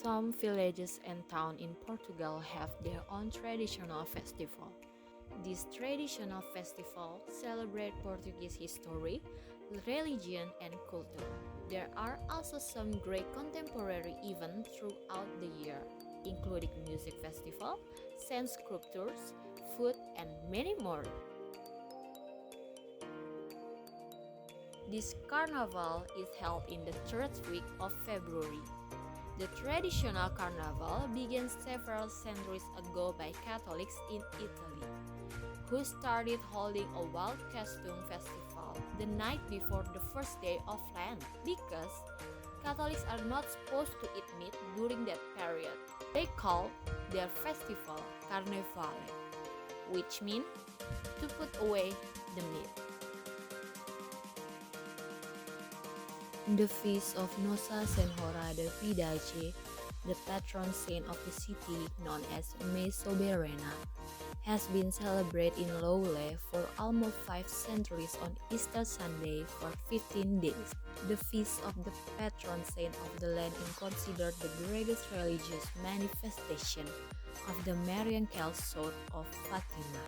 Some villages and towns in Portugal have their own traditional festival. These traditional festivals celebrate Portuguese history, religion, and culture. There are also some great contemporary events throughout the year, including music festival, sand sculptures, food, and many more. This carnival is held in the third week of February. The traditional carnival began several centuries ago by Catholics in Italy, who started holding a wild costume festival the night before the first day of Lent because Catholics are not supposed to eat meat during that period. They call their festival Carnevale, which means to put away the meat. The feast of Nossa Senhora de Piedade, the patron saint of the city known as Mãe Soberana, has been celebrated in Loule for almost 5 centuries on Easter Sunday for 15 days. The feast of the patron saint of the land is considered the greatest religious manifestation of the Marian cult of Fatima.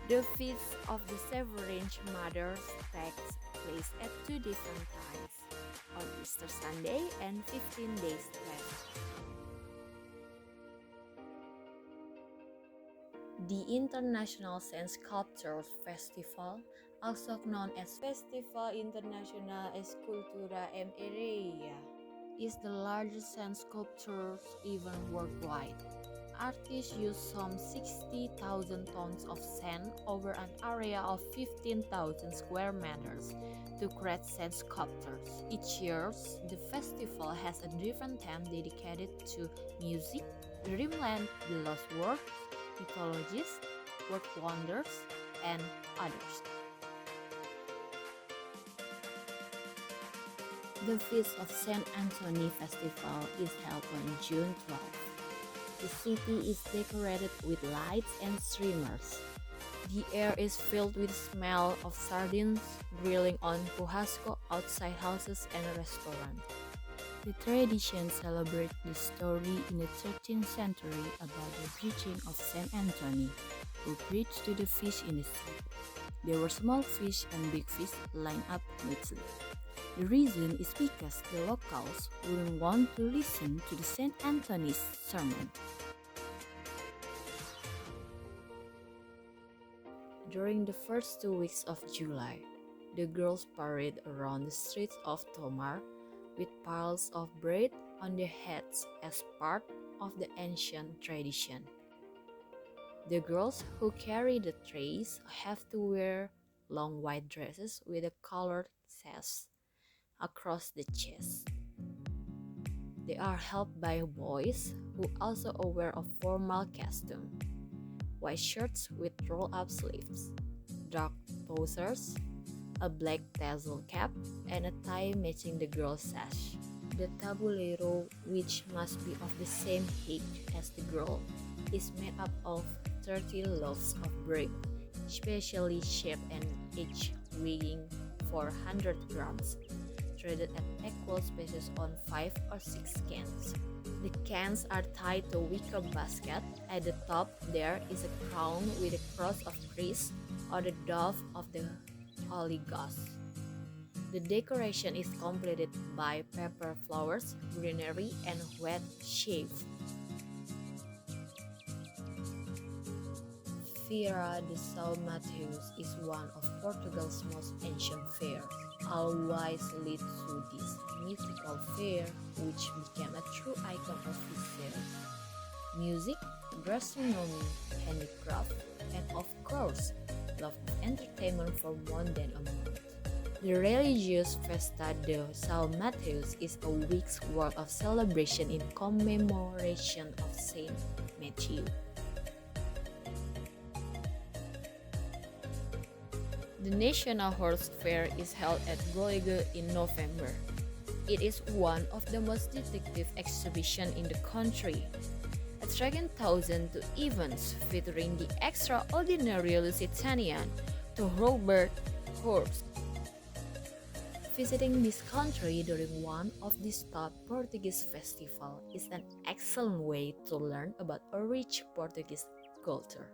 The feast of the Sovereign Mother takes place at two different times, on Easter Sunday and 15 days later. The International Sand Sculptures Festival, also known as Festival Internacional Escultura em Areia, is the largest sand sculptures event worldwide. Artists use some 60,000 tons of sand over an area of 15,000 square meters to create sand sculptures. Each year, the festival has a different theme dedicated to music, dreamland, the lost world, mythologies, world wonders, and others. The Feast of Saint Anthony Festival is held on June 12th. The city is decorated with lights and streamers. The air is filled with smell of sardines grilling on churrasco outside houses and restaurants. The tradition celebrates the story in the 13th century about the preaching of Saint Anthony, who preached to the fish in the sea. There were small fish and big fish lined up neatly. The reason is because the locals wouldn't want to listen to the Saint Anthony's sermon. During the first 2 weeks of July, the girls parade around the streets of Tomar with piles of bread on their heads as part of the ancient tradition. The girls who carry the trays have to wear long white dresses with a colored sash across the chest. They are helped by boys who also wear a formal costume, white shirts with roll-up sleeves, dark trousers, a black tassel cap, and a tie matching the girl's sash. The tabuleiro, which must be of the same height as the girl, is made up of 30 loaves of bread, specially shaped and each weighing 400 grams, threaded at equal spaces on 5 or 6 cans. The cans are tied to a wicker basket. At the top there is a crown with a cross of Christ or the dove of the Holy Ghost. The decoration is completed by paper flowers, greenery, and wet shave. Feira de São Mateus is one of Portugal's most ancient fairs. Always leads to this mythical fair, which became a true icon of Viseu. Music, gastronomy, handicraft, and of course, love of entertainment for more than a month. The religious Festa de São Mateus is a week's worth of celebration in commemoration of Saint Matthew. The National Horse Fair is held at Goligo in November. It is one of the most distinctive exhibitions in the country, attracting thousands to events featuring the extraordinary Lusitanian to Robert horse. Visiting this country during one of these top Portuguese festivals is an excellent way to learn about a rich Portuguese culture.